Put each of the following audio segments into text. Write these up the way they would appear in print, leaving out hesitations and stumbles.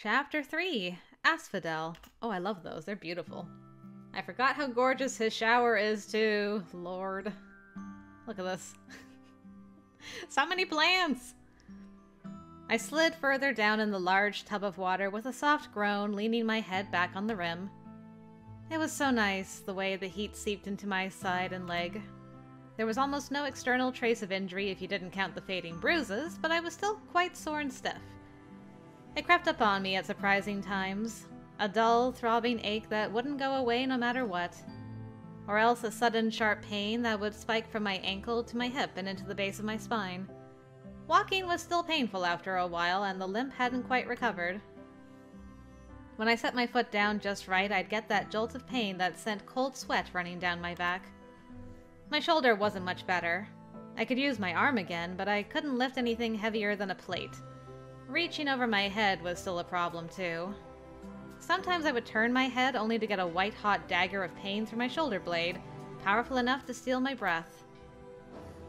Chapter 3, Asphodel. Oh, I love those. They're beautiful. I forgot how gorgeous his shower is, too. Lord. Look at this. So many plants! I slid further down in the large tub of water with a soft groan, leaning my head back on the rim. It was so nice, the way the heat seeped into my side and leg. There was almost no external trace of injury if you didn't count the fading bruises, but I was still quite sore and stiff. It crept up on me at surprising times, a dull, throbbing ache that wouldn't go away no matter what, or else a sudden sharp pain that would spike from my ankle to my hip and into the base of my spine. Walking was still painful after a while, and the limp hadn't quite recovered. When I set my foot down just right, I'd get that jolt of pain that sent cold sweat running down my back. My shoulder wasn't much better. I could use my arm again, but I couldn't lift anything heavier than a plate. Reaching over my head was still a problem, too. Sometimes I would turn my head only to get a white-hot dagger of pain through my shoulder blade, powerful enough to steal my breath.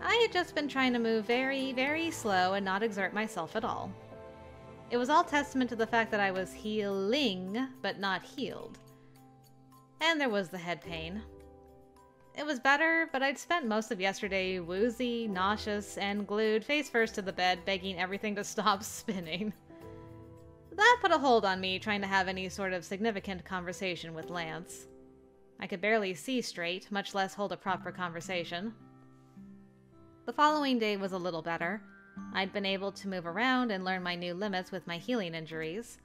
I had just been trying to move very, very slow and not exert myself at all. It was all testament to the fact that I was healing, but not healed. And there was the head pain. It was better, but I'd spent most of yesterday woozy, nauseous, and glued face first to the bed, begging everything to stop spinning. That put a hold on me trying to have any sort of significant conversation with Lance. I could barely see straight, much less hold a proper conversation. The following day was a little better. I'd been able to move around and learn my new limits with my healing injuries.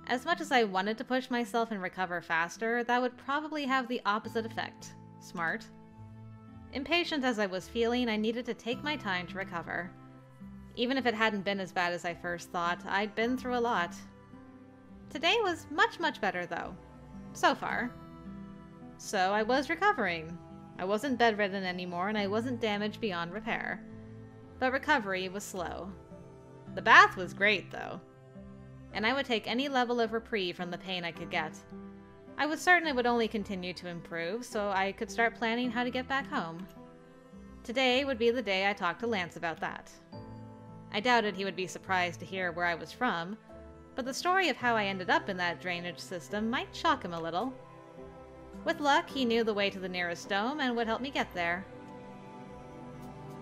As much as I wanted to push myself and recover faster, that would probably have the opposite effect. Smart. Impatient as I was feeling, I needed to take my time to recover. Even if it hadn't been as bad as I first thought, I'd been through a lot. Today was much, much better, though. So far. So I was recovering. I wasn't bedridden anymore, and I wasn't damaged beyond repair. But recovery was slow. The bath was great, though. And I would take any level of reprieve from the pain I could get. I was certain it would only continue to improve, so I could start planning how to get back home. Today would be the day I talked to Lance about that. I doubted he would be surprised to hear where I was from, but the story of how I ended up in that drainage system might shock him a little. With luck, he knew the way to the nearest dome and would help me get there.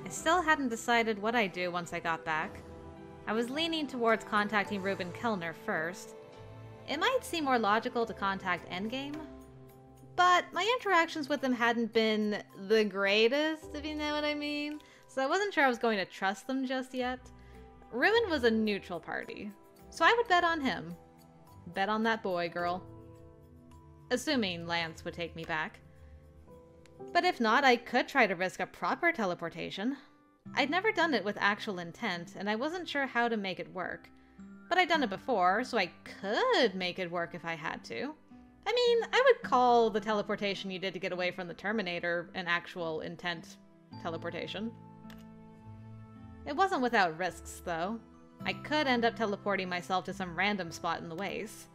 I still hadn't decided what I'd do once I got back. I was leaning towards contacting Reuben Kellner first. It might seem more logical to contact Endgame, but my interactions with him hadn't been the greatest, if you know what I mean, so I wasn't sure I was going to trust them just yet. Reuben was a neutral party, so I would bet on him. Bet on that boy, girl. Assuming Lance would take me back. But if not, I could try to risk a proper teleportation. I'd never done it with actual intent, and I wasn't sure how to make it work. But I'd done it before, so I could make it work if I had to. I mean, I would call the teleportation you did to get away from the Terminator an actual intent teleportation. It wasn't without risks, though. I could end up teleporting myself to some random spot in the waste.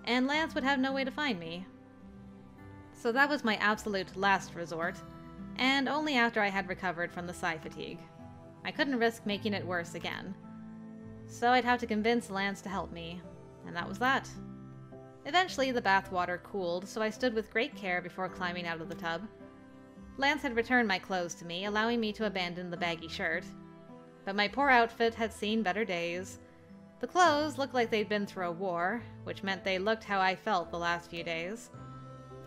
And Lance would have no way to find me. So that was my absolute last resort, and only after I had recovered from the psi fatigue. I couldn't risk making it worse again. So I'd have to convince Lance to help me, and that was that. Eventually the bath water cooled, so I stood with great care before climbing out of the tub. Lance had returned my clothes to me, allowing me to abandon the baggy shirt. But my poor outfit had seen better days. The clothes looked like they'd been through a war, which meant they looked how I felt the last few days.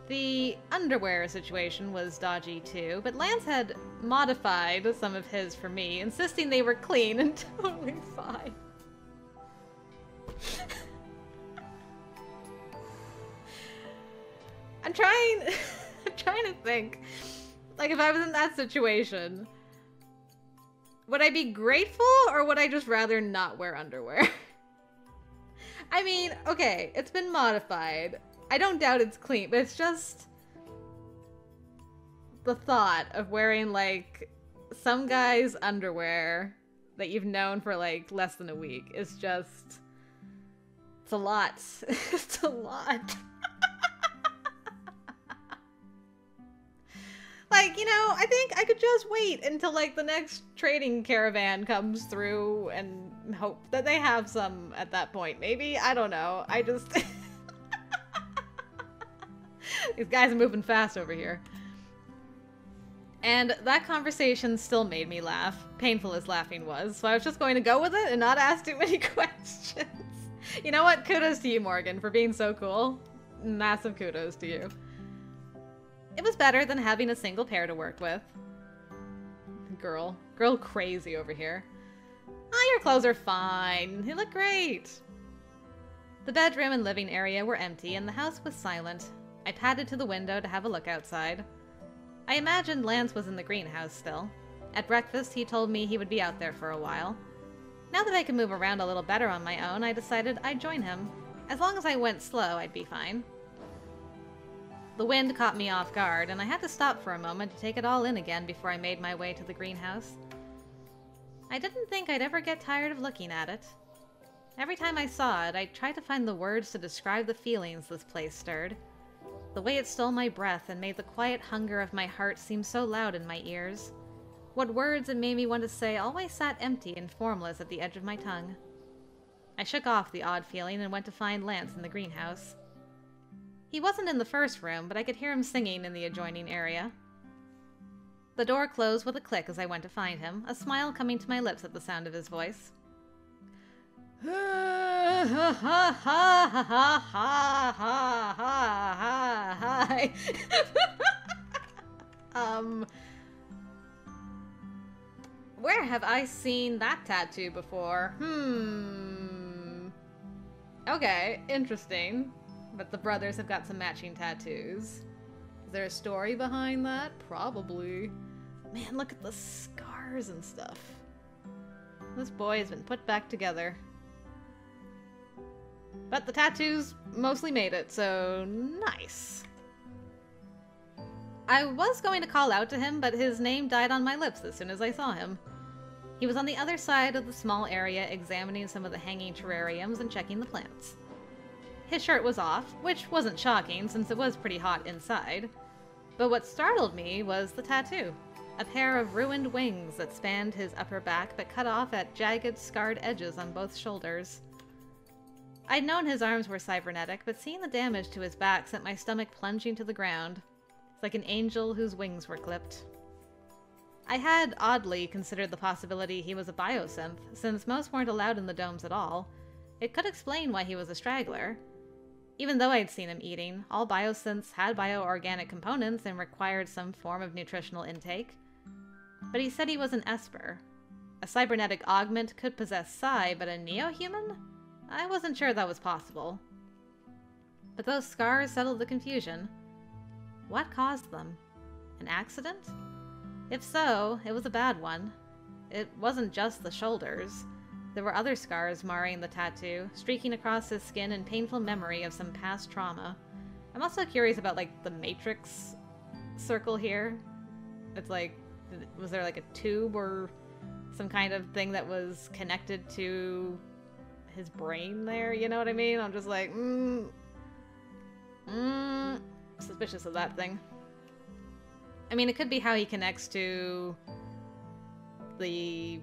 The underwear situation was dodgy too, but Lance had modified some of his for me, insisting they were clean and totally fine. I'm trying to think, like, if I was in that situation, would I be grateful or would I just rather not wear underwear? I mean, okay, it's been modified. I don't doubt it's clean, but it's just the thought of wearing, like, some guy's underwear that you've known for, like, less than a week is just... It's a lot. It's a lot. Like, you know, I think I could just wait until, like, the next trading caravan comes through and hope that they have some at that point. Maybe? I don't know. I just... These guys are moving fast over here. And that conversation still made me laugh, painful as laughing was, so I was just going to go with it and not ask too many questions. You know what? Kudos to you, Morgan, for being so cool. Massive kudos to you. It was better than having a single pair to work with. Girl crazy over here. Oh, your clothes are fine. You look great. The bedroom and living area were empty and the house was silent. I padded to the window to have a look outside. I imagined Lance was in the greenhouse still. At breakfast, he told me he would be out there for a while. Now that I could move around a little better on my own, I decided I'd join him. As long as I went slow, I'd be fine. The wind caught me off guard, and I had to stop for a moment to take it all in again before I made my way to the greenhouse. I didn't think I'd ever get tired of looking at it. Every time I saw it, I tried to find the words to describe the feelings this place stirred. The way it stole my breath and made the quiet hunger of my heart seem so loud in my ears. What words it made me want to say always sat empty and formless at the edge of my tongue. I shook off the odd feeling and went to find Lance in the greenhouse. He wasn't in the first room, but I could hear him singing in the adjoining area. The door closed with a click as I went to find him, a smile coming to my lips at the sound of his voice. Ha ha ha ha ha ha ha ha. Where have I seen that tattoo before? Okay, interesting. But the brothers have got some matching tattoos. Is there a story behind that? Probably. Man, look at the scars and stuff. This boy has been put back together. But the tattoos mostly made it, so nice. I was going to call out to him, but his name died on my lips as soon as I saw him. He was on the other side of the small area, examining some of the hanging terrariums and checking the plants. His shirt was off, which wasn't shocking since it was pretty hot inside. But what startled me was the tattoo. A pair of ruined wings that spanned his upper back but cut off at jagged, scarred edges on both shoulders. I'd known his arms were cybernetic, but seeing the damage to his back sent my stomach plunging to the ground. It's like an angel whose wings were clipped. I had, oddly, considered the possibility he was a biosynth, since most weren't allowed in the domes at all. It could explain why he was a straggler. Even though I'd seen him eating, all biosynths had bioorganic components and required some form of nutritional intake. But he said he was an Esper. A cybernetic augment could possess Psi, but a neo-human? I wasn't sure that was possible. But those scars settled the confusion. What caused them? An accident? If so, it was a bad one. It wasn't just the shoulders. There were other scars marring the tattoo, streaking across his skin in painful memory of some past trauma. I'm also curious about, like, the matrix circle here. It's like, was there like a tube or some kind of thing that was connected to his brain there? You know what I mean? I'm just like, suspicious of that thing. I mean, it could be how he connects to the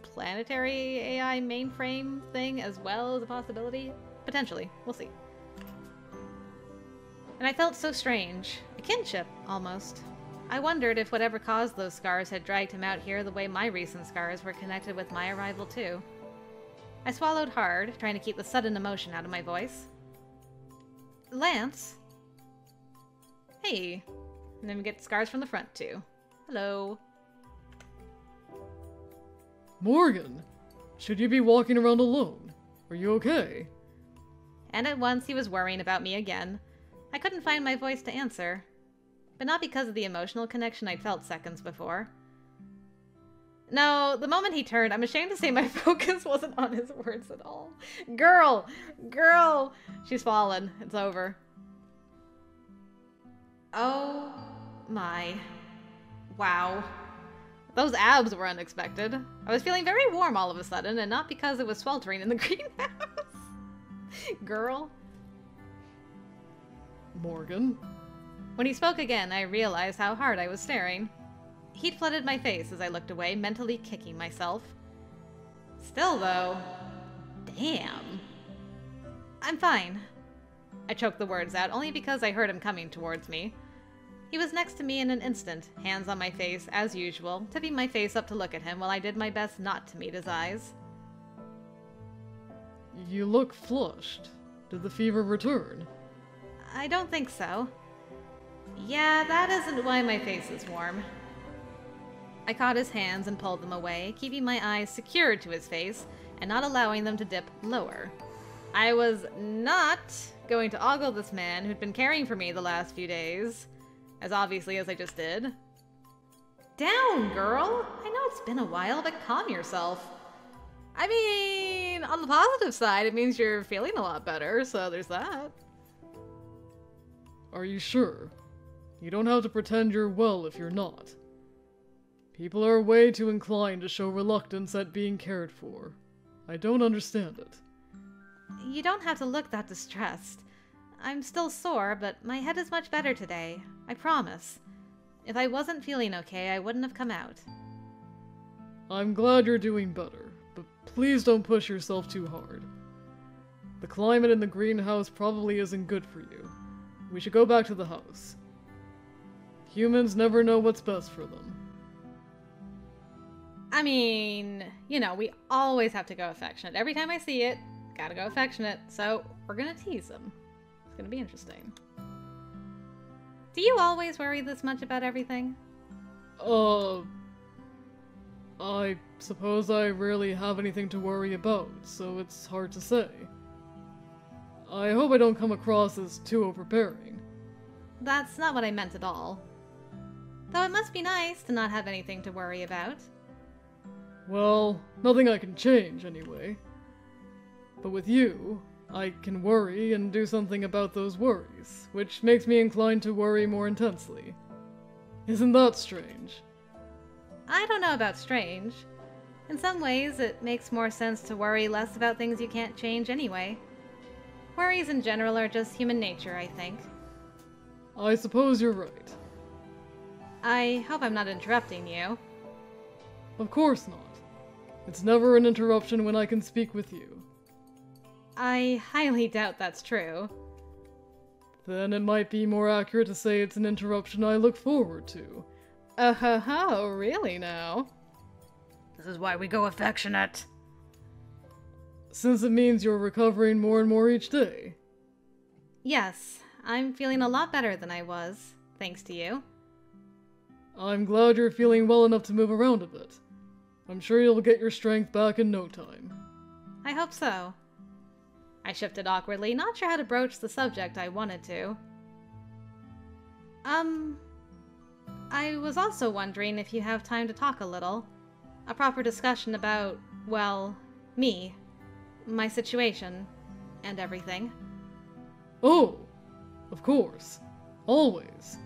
planetary AI mainframe thing as well as a possibility. Potentially. We'll see. And I felt so strange. A kinship, almost. I wondered if whatever caused those scars had dragged him out here the way my recent scars were connected with my arrival too. I swallowed hard, trying to keep the sudden emotion out of my voice. Lance? Hey. And then we get scars from the front too. Hello. Morgan, should you be walking around alone? Are you okay? And at once he was worrying about me again. I couldn't find my voice to answer. But not because of the emotional connection I'd felt seconds before. No, the moment he turned, I'm ashamed to say my focus wasn't on his words at all. Girl! Girl! She's fallen. It's over. Oh my. Wow. Those abs were unexpected. I was feeling very warm all of a sudden, and not because it was sweltering in the greenhouse. Girl. Morgan? When he spoke again, I realized how hard I was staring. Heat flooded my face as I looked away, mentally kicking myself. Still, though, damn. I'm fine. I choked the words out, only because I heard him coming towards me. He was next to me in an instant, hands on my face, as usual, tipping my face up to look at him while I did my best not to meet his eyes. You look flushed. Did the fever return? I don't think so. Yeah, that isn't why my face is warm. I caught his hands and pulled them away, keeping my eyes secured to his face and not allowing them to dip lower. I was not going to ogle this man who'd been caring for me the last few days, as obviously as I just did. Down, girl! I know it's been a while, but calm yourself. I mean, on the positive side, it means you're feeling a lot better, so there's that. Are you sure? You don't have to pretend you're well if you're not. People are way too inclined to show reluctance at being cared for. I don't understand it. You don't have to look that distressed. I'm still sore, but my head is much better today. I promise. If I wasn't feeling okay, I wouldn't have come out. I'm glad you're doing better, but please don't push yourself too hard. The climate in the greenhouse probably isn't good for you. We should go back to the house. Humans never know what's best for them. I mean, you know, we always have to go affectionate. Every time I see it, gotta go affectionate, so we're gonna tease him. It's gonna be interesting. Do you always worry this much about everything? I suppose I rarely have anything to worry about, so it's hard to say. I hope I don't come across as too overbearing. That's not what I meant at all. Though it must be nice to not have anything to worry about. Well, nothing I can change, anyway. But with you, I can worry and do something about those worries, which makes me inclined to worry more intensely. Isn't that strange? I don't know about strange. In some ways, it makes more sense to worry less about things you can't change anyway. Worries in general are just human nature, I think. I suppose you're right. I hope I'm not interrupting you. Of course not. It's never an interruption when I can speak with you. I highly doubt that's true. Then it might be more accurate to say it's an interruption I look forward to. Oh, really now? This is why we go affectionate. Since it means you're recovering more and more each day. Yes, I'm feeling a lot better than I was, thanks to you. I'm glad you're feeling well enough to move around a bit. I'm sure you'll get your strength back in no time. I hope so. I shifted awkwardly, not sure how to broach the subject I wanted to. I was also wondering if you have time to talk a little. A proper discussion about, well, me, my situation, and everything. Oh, of course. Always.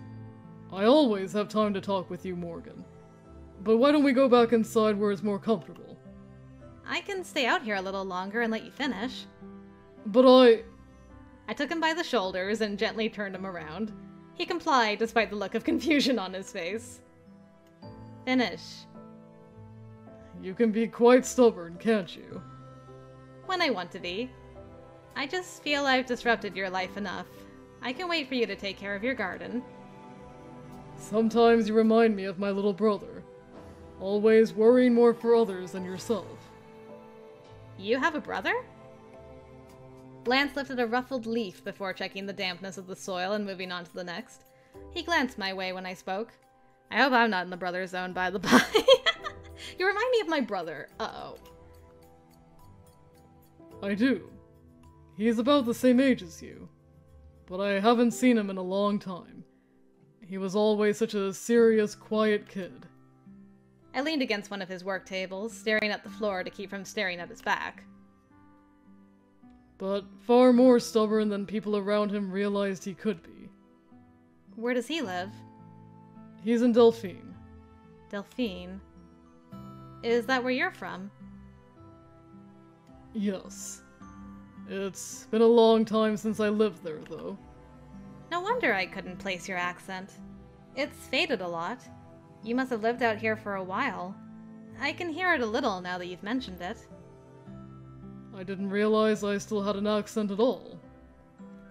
I always have time to talk with you, Morgan. But why don't we go back inside where it's more comfortable? I can stay out here a little longer and let you finish. But I took him by the shoulders and gently turned him around. He complied despite the look of confusion on his face. Finish. You can be quite stubborn, can't you? When I want to be. I just feel I've disrupted your life enough. I can wait for you to take care of your garden. Sometimes you remind me of my little brother. Always worrying more for others than yourself. You have a brother? Lance lifted a ruffled leaf before checking the dampness of the soil and moving on to the next. He glanced my way when I spoke. I hope I'm not in the brother zone, by the by. You remind me of my brother. Uh-oh. I do. He's about the same age as you. But I haven't seen him in a long time. He was always such a serious, quiet kid. I leaned against one of his work tables, staring at the floor to keep from staring at his back. But far more stubborn than people around him realized he could be. Where does he live? He's in Delphine. Delphine? Is that where you're from? Yes. It's been a long time since I lived there, though. No wonder I couldn't place your accent. It's faded a lot. You must have lived out here for a while. I can hear it a little now that you've mentioned it. I didn't realize I still had an accent at all.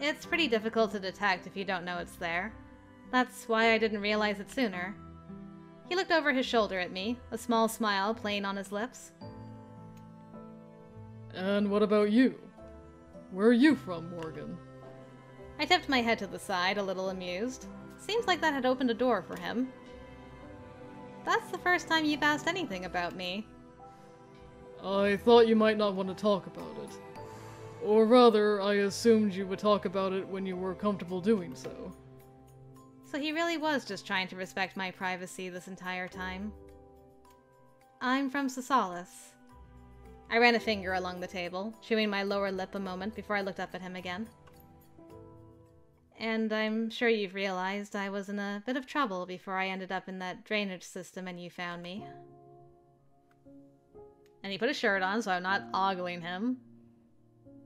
It's pretty difficult to detect if you don't know it's there. That's why I didn't realize it sooner. He looked over his shoulder at me, a small smile playing on his lips. And what about you? Where are you from, Morgan? I tipped my head to the side, a little amused. Seems like that had opened a door for him. That's the first time you've asked anything about me. I thought you might not want to talk about it. Or rather, I assumed you would talk about it when you were comfortable doing so. So he really was just trying to respect my privacy this entire time. I'm from Cisalis. I ran a finger along the table, chewing my lower lip a moment before I looked up at him again. And I'm sure you've realized I was in a bit of trouble before I ended up in that drainage system and you found me. And he put a shirt on so I'm not ogling him.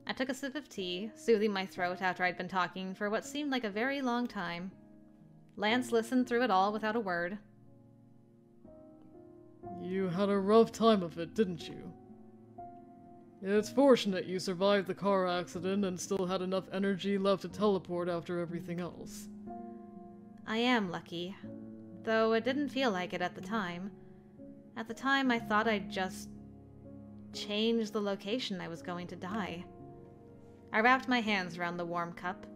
I took a sip of tea, soothing my throat after I'd been talking for what seemed like a very long time. Lance listened through it all without a word. You had a rough time of it, didn't you? It's fortunate you survived the car accident and still had enough energy left to teleport after everything else. I am lucky, though it didn't feel like it at the time. At the time, I thought I'd just changed the location I was going to die. I wrapped my hands around the warm cup.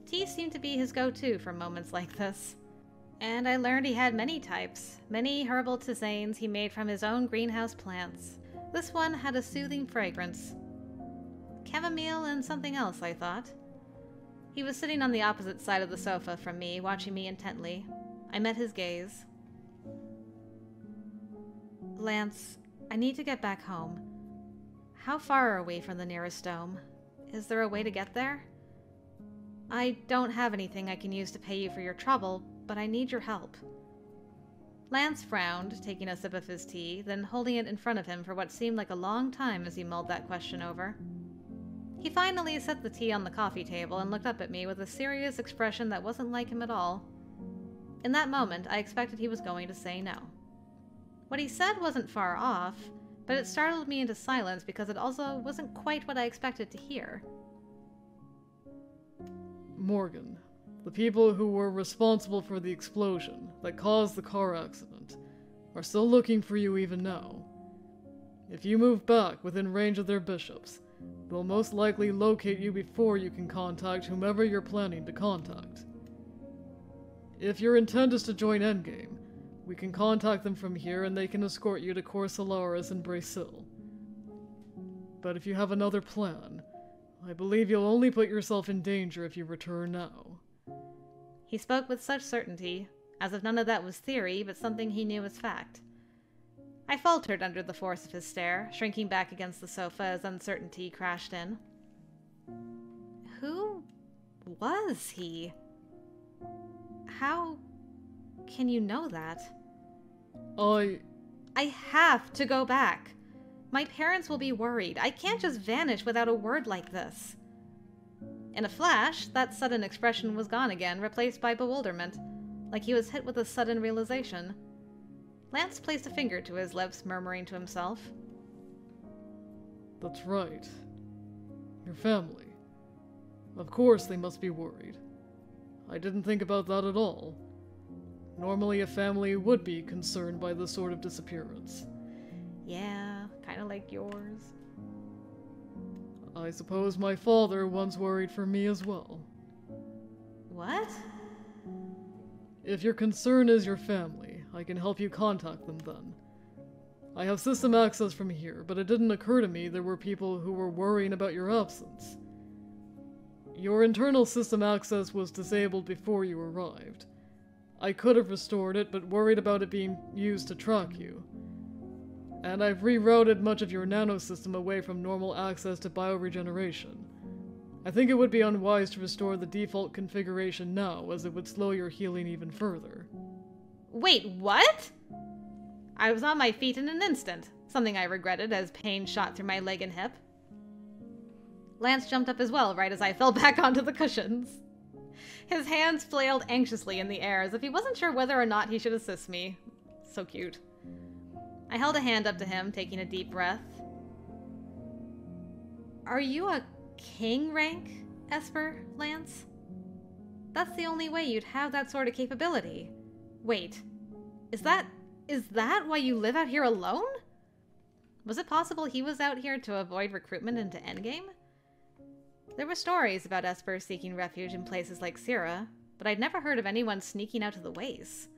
Tea seemed to be his go-to for moments like this. And I learned he had many types, many herbal tisanes he made from his own greenhouse plants. This one had a soothing fragrance. Chamomile and something else, I thought. He was sitting on the opposite side of the sofa from me, watching me intently. I met his gaze. Lance, I need to get back home. How far are we from the nearest dome? Is there a way to get there? I don't have anything I can use to pay you for your trouble, but I need your help. Lance frowned, taking a sip of his tea, then holding it in front of him for what seemed like a long time as he mulled that question over. He finally set the tea on the coffee table and looked up at me with a serious expression that wasn't like him at all. In that moment, I expected he was going to say no. What he said wasn't far off, but it startled me into silence because it also wasn't quite what I expected to hear. Morgan, the people who were responsible for the explosion that caused the car accident are still looking for you even now. If you move back within range of their bishops, they'll most likely locate you before you can contact whomever you're planning to contact. If your intent is to join Endgame, we can contact them from here and they can escort you to Cor Solaris and Brasil. But if you have another plan, I believe you'll only put yourself in danger if you return now. He spoke with such certainty, as if none of that was theory, but something he knew as fact. I faltered under the force of his stare, shrinking back against the sofa as uncertainty crashed in. Who was he? How can you know that? I have to go back. My parents will be worried. I can't just vanish without a word like this. In a flash, that sudden expression was gone again, replaced by bewilderment, like he was hit with a sudden realization. Lance placed a finger to his lips, murmuring to himself. That's right. Your family. Of course they must be worried. I didn't think about that at all. Normally a family would be concerned by this sort of disappearance. Yeah, kind of like yours. I suppose my father once worried for me as well. What? If your concern is your family, I can help you contact them then. I have system access from here, but it didn't occur to me there were people who were worrying about your absence. Your internal system access was disabled before you arrived. I could have restored it, but worried about it being used to track you. And I've rerouted much of your nanosystem away from normal access to bioregeneration. I think it would be unwise to restore the default configuration now, as it would slow your healing even further. Wait, what? I was on my feet in an instant, something I regretted as pain shot through my leg and hip. Lance jumped up as well, right as I fell back onto the cushions. His hands flailed anxiously in the air, as if he wasn't sure whether or not he should assist me. So cute. I held a hand up to him, taking a deep breath. Are you a king rank, Esper, Lance? That's the only way you'd have that sort of capability. Wait, is that why you live out here alone? Was it possible he was out here to avoid recruitment into Endgame? There were stories about Esper seeking refuge in places like Syrah, but I'd never heard of anyone sneaking out to the Waste.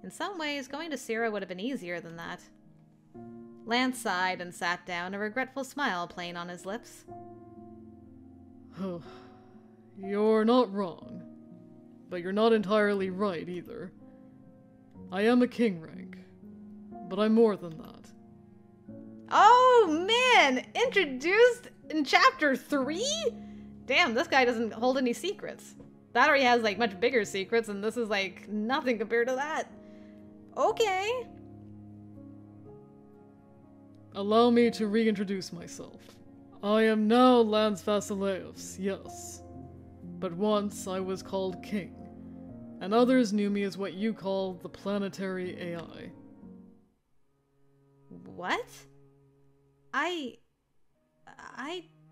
In some ways, going to Syrah would have been easier than that. Lance sighed and sat down, a regretful smile playing on his lips. You're not wrong, but you're not entirely right either. I am a king rank, but I'm more than that. Oh man! Introduced in chapter 3? Damn, this guy doesn't hold any secrets. That already has like much bigger secrets, and this is like nothing compared to that. Okay. Allow me to reintroduce myself. I am now Lance Vasileus, yes. But once I was called King, and others knew me as what you call the planetary AI. What? I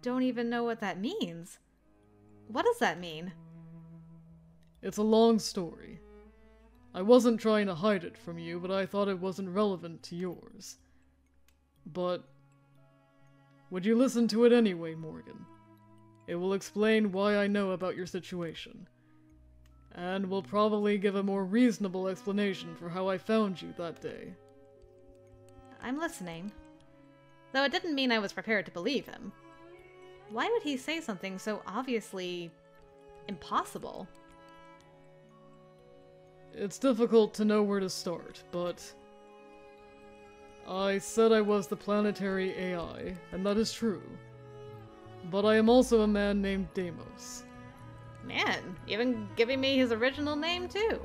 don't even know what that means. What does that mean? It's a long story. I wasn't trying to hide it from you, but I thought it wasn't relevant to yours. But would you listen to it anyway, Morgan? It will explain why I know about your situation. And will probably give a more reasonable explanation for how I found you that day. I'm listening. Though it didn't mean I was prepared to believe him. Why would he say something so obviously impossible? It's difficult to know where to start, but I said I was the planetary AI, and that is true. But I am also a man named Deimos. Man, even giving me his original name too.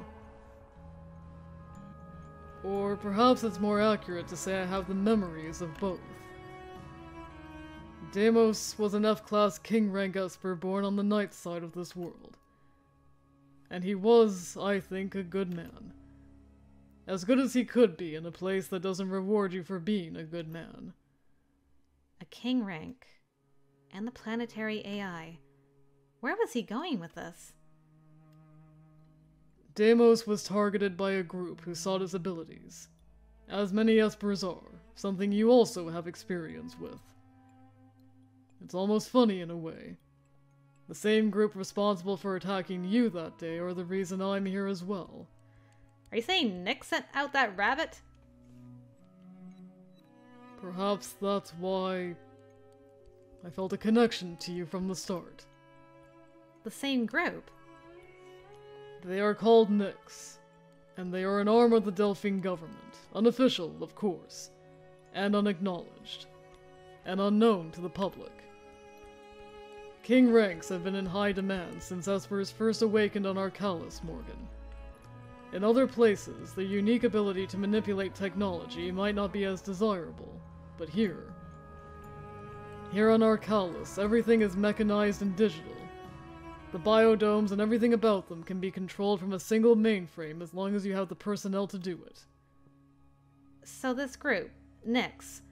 Or perhaps it's more accurate to say I have the memories of both. Deimos was an F-class king rank Esper born on the night side of this world. And he was, I think, a good man. As good as he could be in a place that doesn't reward you for being a good man. A king rank. And the planetary AI. Where was he going with this? Deimos was targeted by a group who sought his abilities. As many Espers are, something you also have experience with. It's almost funny in a way. The same group responsible for attacking you that day are the reason I'm here as well. Are you saying Nick sent out that rabbit? Perhaps that's why I felt a connection to you from the start. The same group? They are called Nyx, and they are an arm of the Delphine government, unofficial, of course, and unacknowledged, and unknown to the public. King ranks have been in high demand since Espers first awakened on Arcalis, Morgan. In other places, their unique ability to manipulate technology might not be as desirable, but here on Arcalis, everything is mechanized and digital. The biodomes and everything about them can be controlled from a single mainframe as long as you have the personnel to do it. So this group, Nyx,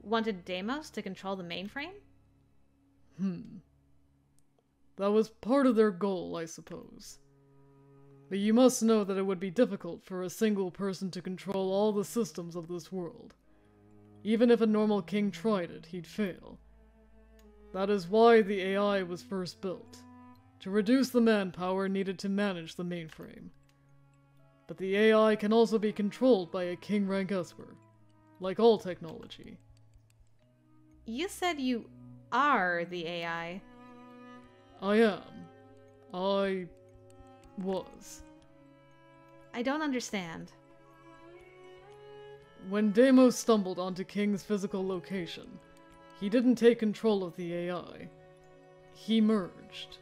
wanted Deimos to control the mainframe? That was part of their goal, I suppose. But you must know that it would be difficult for a single person to control all the systems of this world. Even if a normal king tried it, he'd fail. That is why the AI was first built, to reduce the manpower needed to manage the mainframe. But the AI can also be controlled by a king rank Esper, like all technology. You said you are the AI. I am. I was. I don't understand. When Deimos stumbled onto King's physical location, he didn't take control of the AI. He merged.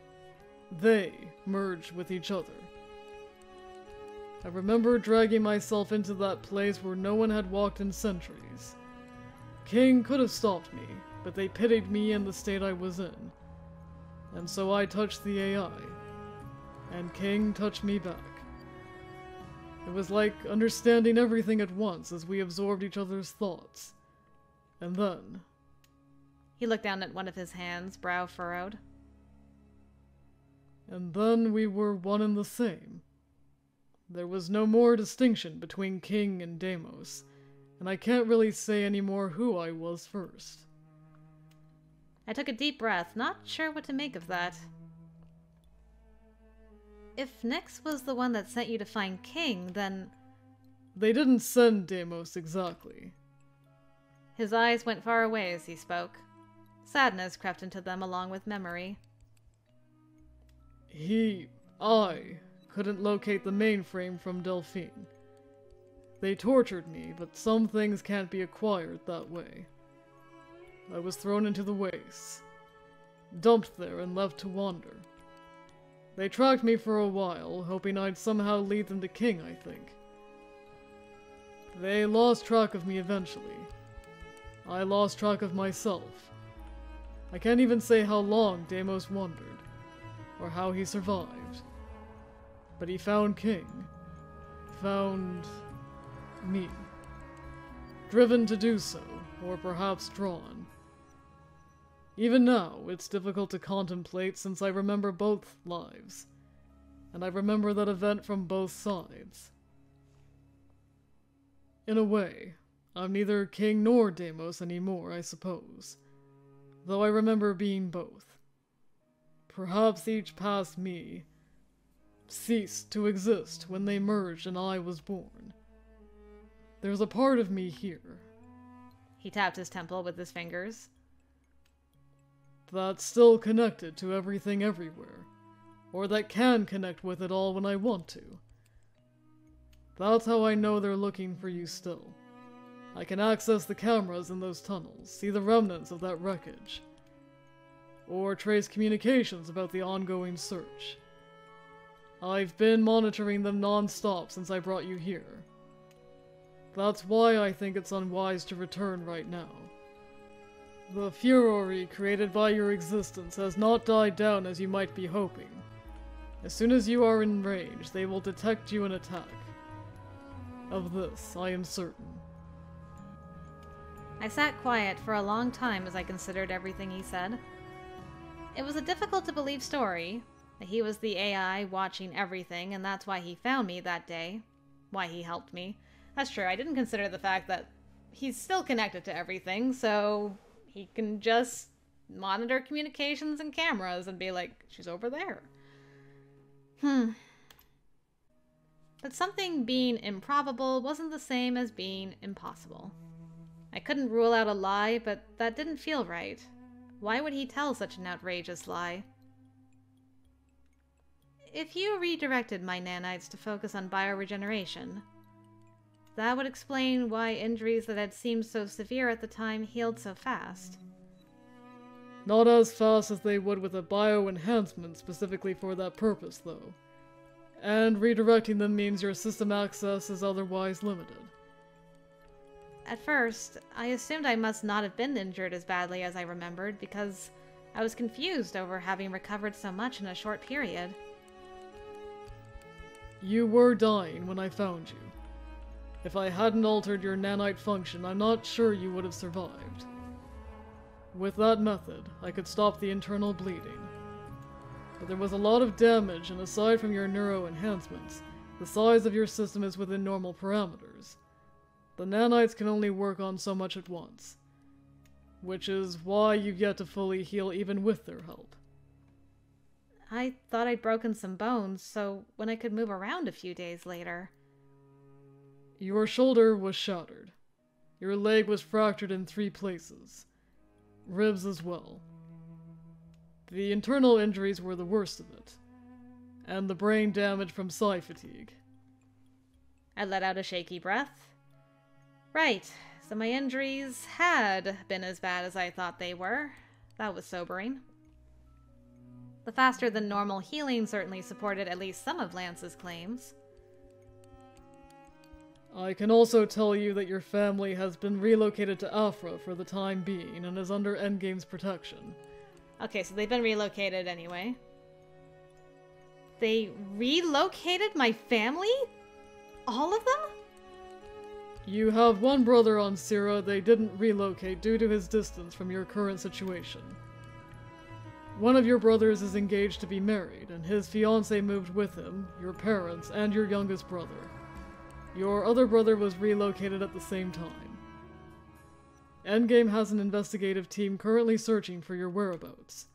They merged with each other. I remember dragging myself into that place where no one had walked in centuries. King could have stopped me, but they pitied me and the state I was in. And so I touched the AI, and King touched me back. It was like understanding everything at once as we absorbed each other's thoughts. And then, He looked down at one of his hands, brow furrowed. And then we were one and the same. There was no more distinction between king and Deimos, and I can't really say anymore who I was first. I took a deep breath, not sure what to make of that. If Nyx was the one that sent you to find King, then... They didn't send Deimos exactly. His eyes went far away as he spoke. Sadness crept into them along with memory. I couldn't locate the mainframe from Delphine. They tortured me, but some things can't be acquired that way. I was thrown into the wastes, dumped there and left to wander. They tracked me for a while, hoping I'd somehow lead them to King, I think. They lost track of me eventually. I lost track of myself. I can't even say how long Deimos wandered, or how he survived. But he found King. Found... me. Driven to do so, or perhaps drawn. Even now, it's difficult to contemplate since I remember both lives. And I remember that event from both sides. In a way, I'm neither King nor Deimos anymore, I suppose. Though I remember being both. Perhaps each past me ceased to exist when they merged and I was born. There's a part of me here. He tapped his temple with his fingers. That's still connected to everything everywhere. Or that can connect with it all when I want to. That's how I know they're looking for you still. I can access the cameras in those tunnels, see the remnants of that wreckage. Or trace communications about the ongoing search. I've been monitoring them non-stop since I brought you here. That's why I think it's unwise to return right now. The furor created by your existence has not died down as you might be hoping. As soon as you are in range, they will detect you and attack. Of this, I am certain. I sat quiet for a long time as I considered everything he said. It was a difficult-to-believe story, that he was the AI watching everything, and that's why he found me that day. Why he helped me. That's true, I didn't consider the fact that he's still connected to everything, so he can just monitor communications and cameras and be like, she's over there. But something being improbable wasn't the same as being impossible. I couldn't rule out a lie, but that didn't feel right. Why would he tell such an outrageous lie? If you redirected my nanites to focus on bioregeneration, that would explain why injuries that had seemed so severe at the time healed so fast. Not as fast as they would with a bio-enhancement specifically for that purpose, though. And redirecting them means your system access is otherwise limited. At first, I assumed I must not have been injured as badly as I remembered because I was confused over having recovered so much in a short period. You were dying when I found you. If I hadn't altered your nanite function, I'm not sure you would have survived. With that method, I could stop the internal bleeding. But there was a lot of damage, and aside from your neuro-enhancements, the size of your system is within normal parameters. The nanites can only work on so much at once. Which is why you've yet to fully heal even with their help. I thought I'd broken some bones, so when I could move around a few days later. Your shoulder was shattered. Your leg was fractured in 3 places. Ribs as well. The internal injuries were the worst of it. And the brain damage from psi fatigue. I let out a shaky breath. Right, so my injuries had been as bad as I thought they were. That was sobering. The faster-than-normal healing certainly supported at least some of Lance's claims. I can also tell you that your family has been relocated to Afra for the time being and is under Endgame's protection. Okay, so they've been relocated anyway. They relocated my family? All of them? You have one brother on Syrah. They didn't relocate due to his distance from your current situation. One of your brothers is engaged to be married, and his fiancée moved with him, your parents, and your youngest brother. Your other brother was relocated at the same time. Endgame has an investigative team currently searching for your whereabouts.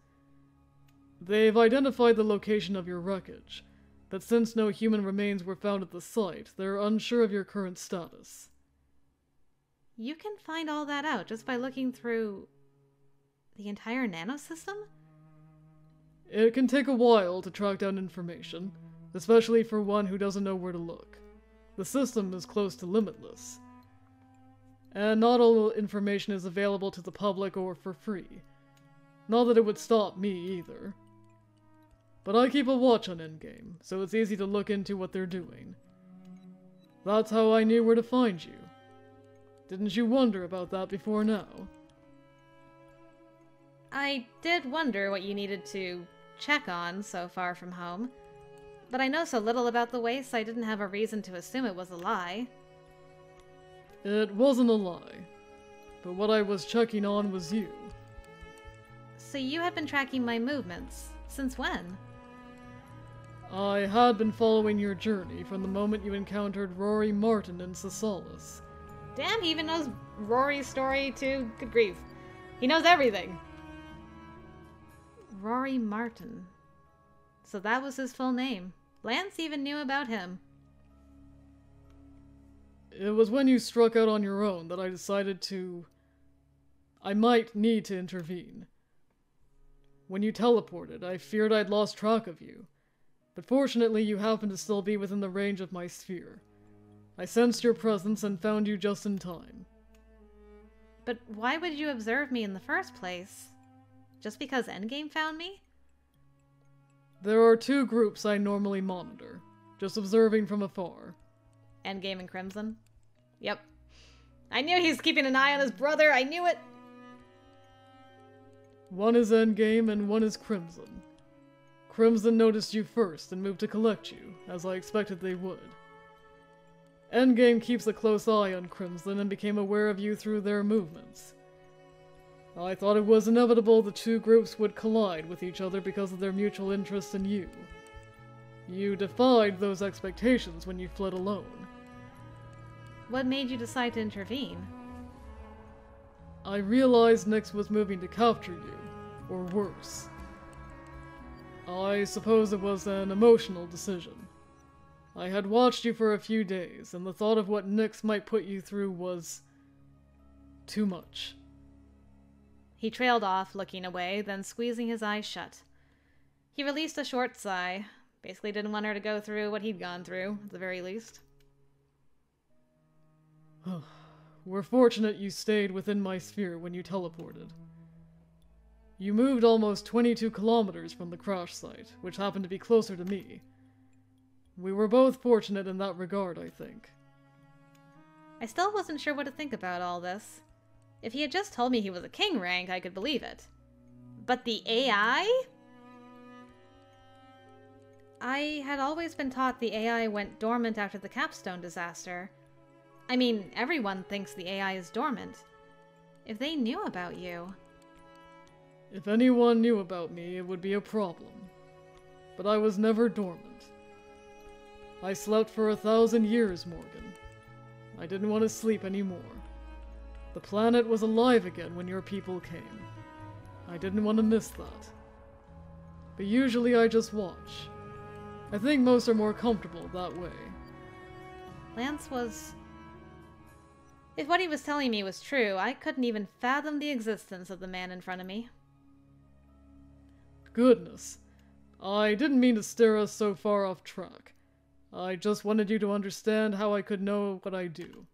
They've identified the location of your wreckage, but since no human remains were found at the site, they're unsure of your current status. You can find all that out just by looking through the entire nanosystem? It can take a while to track down information, especially for one who doesn't know where to look. The system is close to limitless. And not all information is available to the public or for free. Not that it would stop me either. But I keep a watch on Endgame, so it's easy to look into what they're doing. That's how I knew where to find you. Didn't you wonder about that before now? I did wonder what you needed to check on so far from home, but I know so little about the wastes I didn't have a reason to assume it was a lie. It wasn't a lie, but what I was checking on was you. So you had been tracking my movements. Since when? I had been following your journey from the moment you encountered Rory Martin in Cisalis. Damn, he even knows Rory's story too. Good grief. He knows everything. Rory Martin. So that was his full name. Lance even knew about him. It was when you struck out on your own that I decided I might need to intervene. When you teleported, I feared I'd lost track of you. But fortunately, you happened to still be within the range of my sphere. I sensed your presence and found you just in time. But why would you observe me in the first place? Just because Endgame found me? There are two groups I normally monitor, just observing from afar. Endgame and Crimson? Yep. I knew he was keeping an eye on his brother, I knew it! One is Endgame and one is Crimson. Crimson noticed you first and moved to collect you, as I expected they would. Endgame keeps a close eye on Crimson and became aware of you through their movements. I thought it was inevitable the two groups would collide with each other because of their mutual interest in you. You defied those expectations when you fled alone. What made you decide to intervene? I realized Nyx was moving to capture you, or worse. I suppose it was an emotional decision. I had watched you for a few days, and the thought of what Nyx might put you through was too much. He trailed off, looking away, then squeezing his eyes shut. He released a short sigh. Basically didn't want her to go through what he'd gone through, at the very least. We're fortunate you stayed within my sphere when you teleported. You moved almost 22 kilometers from the crash site, which happened to be closer to me. We were both fortunate in that regard, I think. I still wasn't sure what to think about all this. If he had just told me he was a king rank, I could believe it. But the AI? I had always been taught the AI went dormant after the capstone disaster. I mean, everyone thinks the AI is dormant. If they knew about you... If anyone knew about me, it would be a problem. But I was never dormant. I slept for 1,000 years, Morgan. I didn't want to sleep anymore. The planet was alive again when your people came. I didn't want to miss that. But usually I just watch. I think most are more comfortable that way. Lance was... If what he was telling me was true, I couldn't even fathom the existence of the man in front of me. Goodness. I didn't mean to steer us so far off track. I just wanted you to understand how I could know what I do.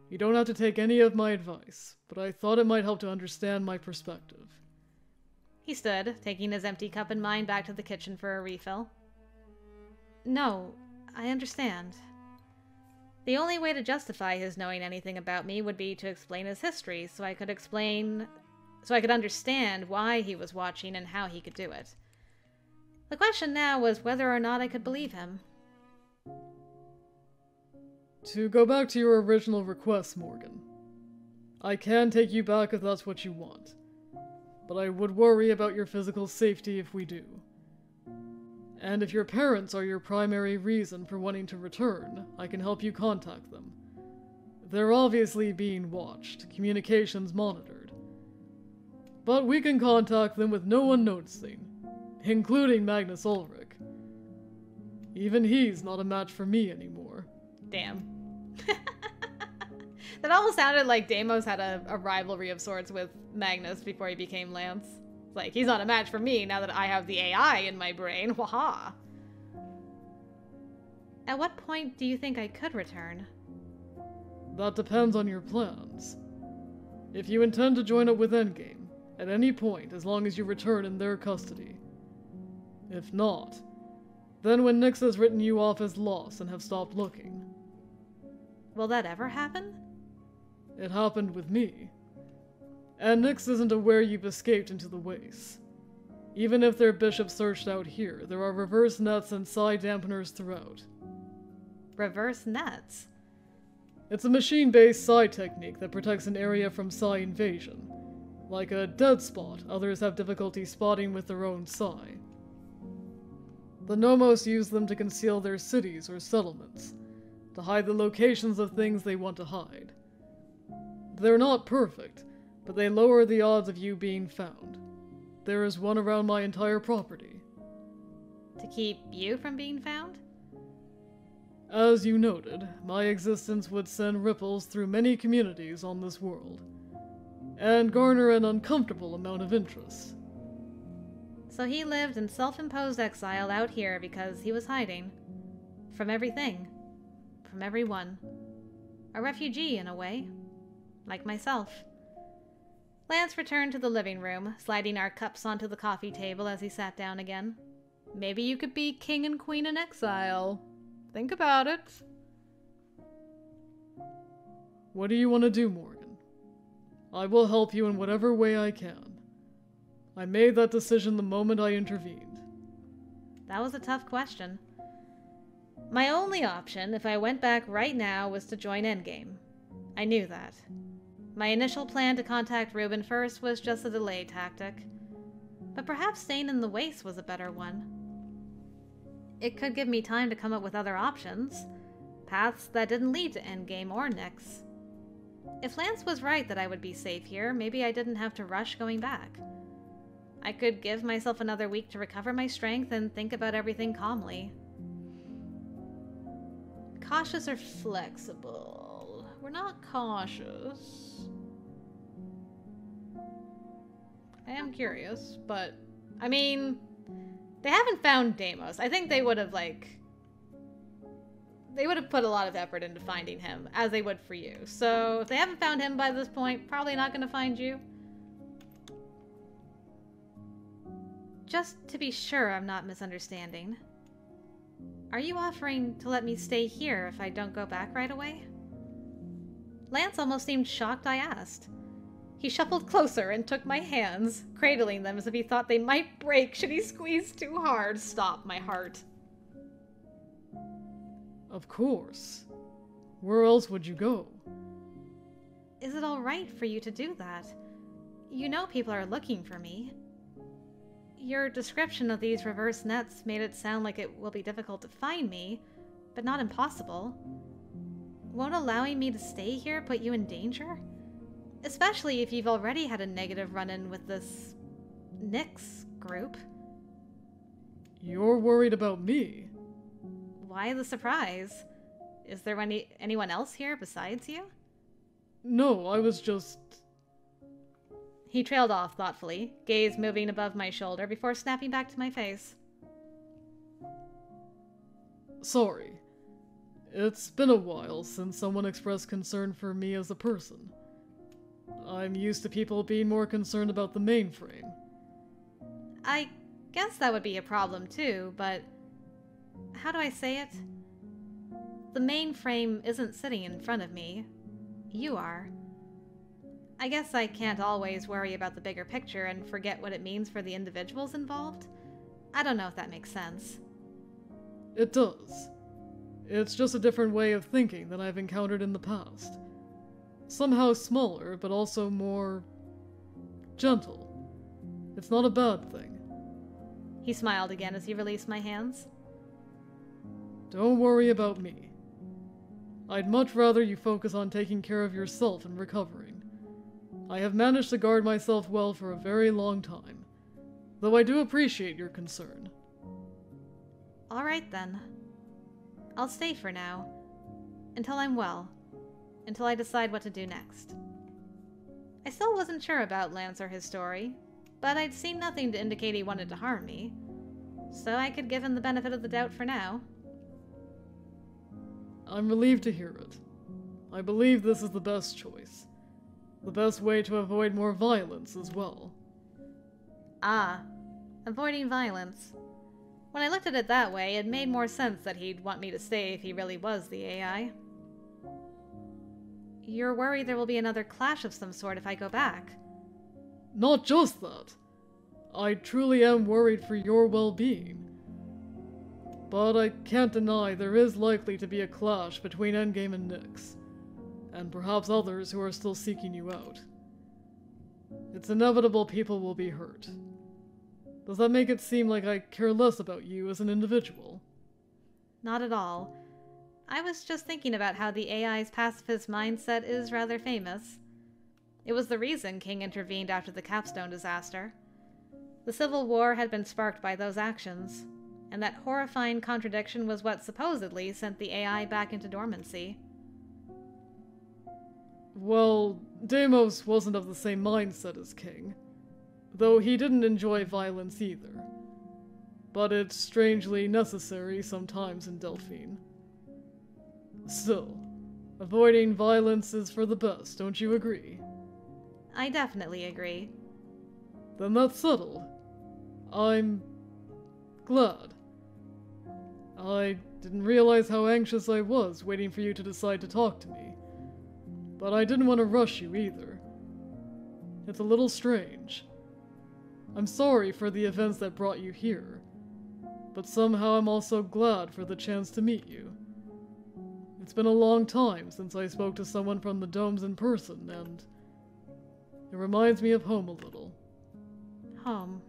You don't have to take any of my advice, but I thought it might help to understand my perspective. He stood, taking his empty cup and mine back to the kitchen for a refill. No, I understand. The only way to justify his knowing anything about me would be to explain his history, so I could understand why he was watching and how he could do it. The question now was whether or not I could believe him. To go back to your original request, Morgan. I can take you back if that's what you want. But I would worry about your physical safety if we do. And if your parents are your primary reason for wanting to return, I can help you contact them. They're obviously being watched, communications monitored. But we can contact them with no one noticing, including Magnus Ulrich. Even he's not a match for me anymore. Damn. That almost sounded like Deimos had a rivalry of sorts with Magnus before he became Lance. It's like, he's not a match for me now that I have the AI in my brain. Waha. At what point do you think I could return? That depends on your plans. If you intend to join up with Endgame, at any point as long as you return in their custody. If not, then when Nyx has written you off as lost and have stopped looking. Will that ever happen? It happened with me. And Nyx isn't aware you've escaped into the wastes. Even if their bishop searched out here, there are reverse nets and psi dampeners throughout. Reverse nets? It's a machine-based psi technique that protects an area from psi invasion. Like a dead spot, others have difficulty spotting with their own psi. The Nomos use them to conceal their cities or settlements, to hide the locations of things they want to hide. They're not perfect, but they lower the odds of you being found. There is one around my entire property. To keep you from being found? As you noted, my existence would send ripples through many communities on this world, and garner an uncomfortable amount of interest. So he lived in self-imposed exile out here because he was hiding. From everything. From everyone. A refugee, in a way. Like myself. Lance returned to the living room, sliding our cups onto the coffee table as he sat down again. Maybe you could be king and queen in exile. Think about it. What do you want to do, Morgan? I will help you in whatever way I can. I made that decision the moment I intervened. That was a tough question. My only option, if I went back right now, was to join Endgame. I knew that. My initial plan to contact Ruben first was just a delay tactic. But perhaps staying in the waste was a better one. It could give me time to come up with other options. Paths that didn't lead to Endgame or Nyx. If Lance was right that I would be safe here, maybe I didn't have to rush going back. I could give myself another week to recover my strength and think about everything calmly. Cautious or flexible? We're not cautious. I am curious, but I mean, they haven't found Deimos. I think they would have put a lot of effort into finding him, as they would for you. So if they haven't found him by this point, probably not going to find you. Just to be sure I'm not misunderstanding. Are you offering to let me stay here if I don't go back right away? Lance almost seemed shocked I asked. He shuffled closer and took my hands, cradling them as if he thought they might break should he squeeze too hard. Stop, my heart. Of course. Where else would you go? Is it all right for you to do that? You know people are looking for me. Your description of these reverse nets made it sound like it will be difficult to find me, but not impossible. Won't allowing me to stay here put you in danger? Especially if you've already had a negative run-in with this Nyx group. You're worried about me? Why the surprise? Is there anyone else here besides you? No, I was just... He trailed off thoughtfully, gaze moving above my shoulder before snapping back to my face. Sorry. It's been a while since someone expressed concern for me as a person. I'm used to people being more concerned about the mainframe. I guess that would be a problem too, but... How do I say it? The mainframe isn't sitting in front of me. You are. I guess I can't always worry about the bigger picture and forget what it means for the individuals involved. I don't know if that makes sense. It does. It's just a different way of thinking than I've encountered in the past. Somehow smaller, but also more gentle. It's not a bad thing. He smiled again as he released my hands. Don't worry about me. I'd much rather you focus on taking care of yourself and recovering. I have managed to guard myself well for a very long time, though I do appreciate your concern. All right then. I'll stay for now, until I'm well, until I decide what to do next. I still wasn't sure about Lance or his story, but I'd seen nothing to indicate he wanted to harm me, so I could give him the benefit of the doubt for now. I'm relieved to hear it. I believe this is the best choice. The best way to avoid more violence as well. Ah, avoiding violence. When I looked at it that way, it made more sense that he'd want me to stay if he really was the AI. You're worried there will be another clash of some sort if I go back? Not just that. I truly am worried for your well-being. But I can't deny there is likely to be a clash between Endgame and Nyx, and perhaps others who are still seeking you out. It's inevitable people will be hurt. Does that make it seem like I care less about you as an individual? Not at all. I was just thinking about how the AI's pacifist mindset is rather famous. It was the reason King intervened after the Capstone disaster. The Civil War had been sparked by those actions, and that horrifying contradiction was what supposedly sent the AI back into dormancy. Well, Deimos wasn't of the same mindset as King, though he didn't enjoy violence either. But it's strangely necessary sometimes in Delphine. Still, avoiding violence is for the best, don't you agree? I definitely agree. Then that's settled. I'm glad. I didn't realize how anxious I was waiting for you to decide to talk to me. But I didn't want to rush you either. It's a little strange. I'm sorry for the events that brought you here, but somehow I'm also glad for the chance to meet you. It's been a long time since I spoke to someone from the domes in person, and it reminds me of home a little. Home.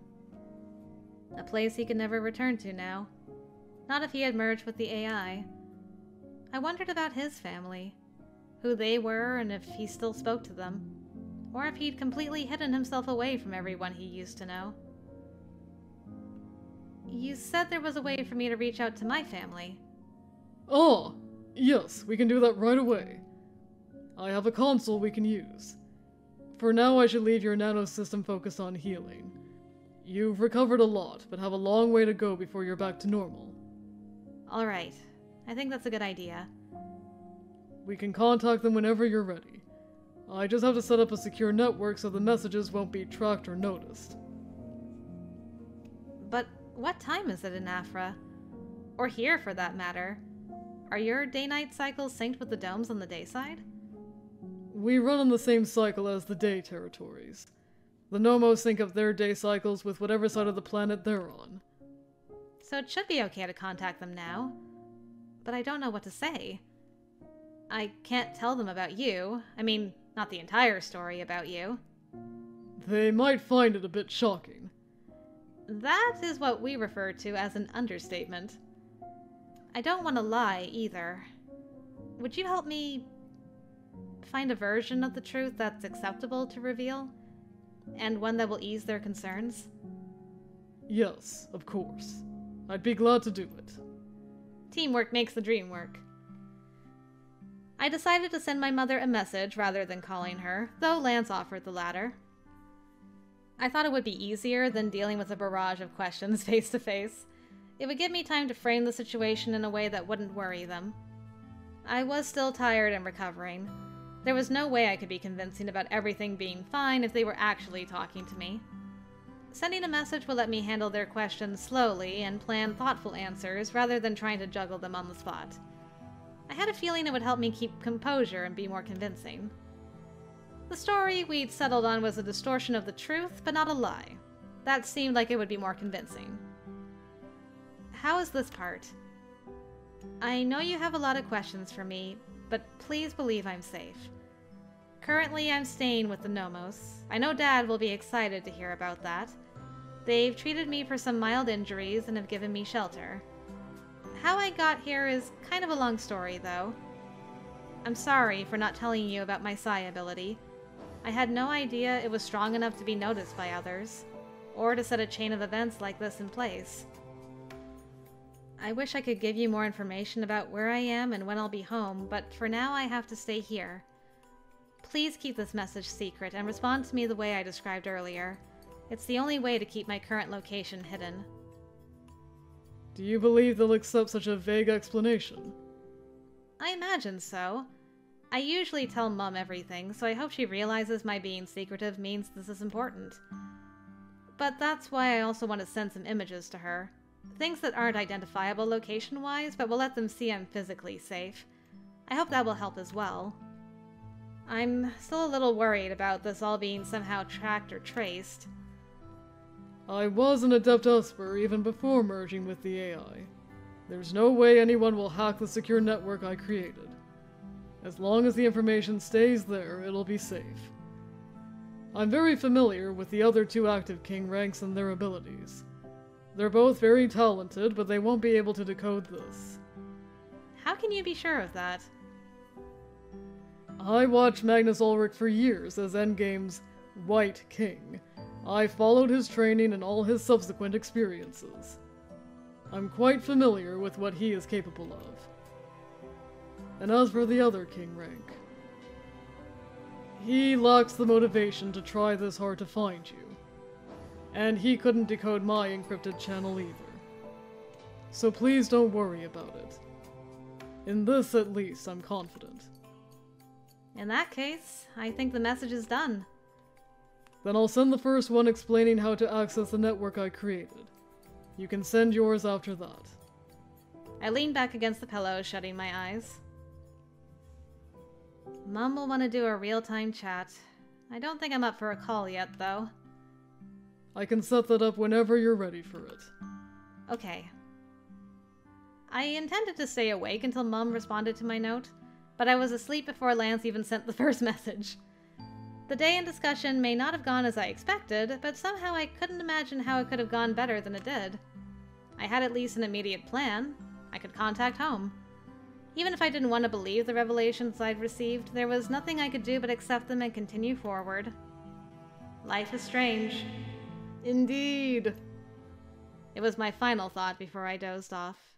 A place he could never return to now. Not if he had merged with the AI. I wondered about his family, who they were and if he still spoke to them, or if he'd completely hidden himself away from everyone he used to know. You said there was a way for me to reach out to my family. Oh, yes, we can do that right away. I have a console we can use. For now, I should leave your nanosystem focused on healing. You've recovered a lot, but have a long way to go before you're back to normal. Alright, I think that's a good idea. We can contact them whenever you're ready. I just have to set up a secure network so the messages won't be tracked or noticed. But what time is it in Aphra? Or here, for that matter? Are your day-night cycles synced with the domes on the day side? We run on the same cycle as the day territories. The Nomos sync up their day cycles with whatever side of the planet they're on. So it should be okay to contact them now. But I don't know what to say. I can't tell them about you. I mean, not the entire story about you. They might find it a bit shocking. That is what we refer to as an understatement. I don't want to lie, either. Would you help me find a version of the truth that's acceptable to reveal? And one that will ease their concerns? Yes, of course. I'd be glad to do it. Teamwork makes the dream work. I decided to send my mother a message rather than calling her, though Lance offered the latter. I thought it would be easier than dealing with a barrage of questions face to face. It would give me time to frame the situation in a way that wouldn't worry them. I was still tired and recovering. There was no way I could be convincing about everything being fine if they were actually talking to me. Sending a message will let me handle their questions slowly and plan thoughtful answers rather than trying to juggle them on the spot. I had a feeling it would help me keep composure and be more convincing. The story we'd settled on was a distortion of the truth, but not a lie. That seemed like it would be more convincing. How is this part? I know you have a lot of questions for me, but please believe I'm safe. Currently, I'm staying with the Nomos. I know Dad will be excited to hear about that. They've treated me for some mild injuries and have given me shelter. How I got here is kind of a long story, though. I'm sorry for not telling you about my Psi ability. I had no idea it was strong enough to be noticed by others, or to set a chain of events like this in place. I wish I could give you more information about where I am and when I'll be home, but for now I have to stay here. Please keep this message secret and respond to me the way I described earlier. It's the only way to keep my current location hidden. Do you believe they'll accept such a vague explanation? I imagine so. I usually tell Mum everything, so I hope she realizes my being secretive means this is important. But that's why I also want to send some images to her. Things that aren't identifiable location-wise, but will let them see I'm physically safe. I hope that will help as well. I'm still a little worried about this all being somehow tracked or traced. I was an Adept Esper even before merging with the AI. There's no way anyone will hack the secure network I created. As long as the information stays there, it'll be safe. I'm very familiar with the other two active king ranks and their abilities. They're both very talented, but they won't be able to decode this. How can you be sure of that? I watched Magnus Ulrich for years as Endgame's White King. I followed his training and all his subsequent experiences. I'm quite familiar with what he is capable of. And as for the other king rank, he lacks the motivation to try this hard to find you. And he couldn't decode my encrypted channel either. So please don't worry about it. In this, at least, I'm confident. In that case, I think the message is done. Then I'll send the first one explaining how to access the network I created. You can send yours after that. I lean back against the pillow, shutting my eyes. Mum will want to do a real-time chat. I don't think I'm up for a call yet, though. I can set that up whenever you're ready for it. Okay. I intended to stay awake until Mum responded to my note, but I was asleep before Lance even sent the first message. The day in discussion may not have gone as I expected, but somehow I couldn't imagine how it could have gone better than it did. I had at least an immediate plan. I could contact home. Even if I didn't want to believe the revelations I'd received, there was nothing I could do but accept them and continue forward. Life is strange. Indeed. It was my final thought before I dozed off.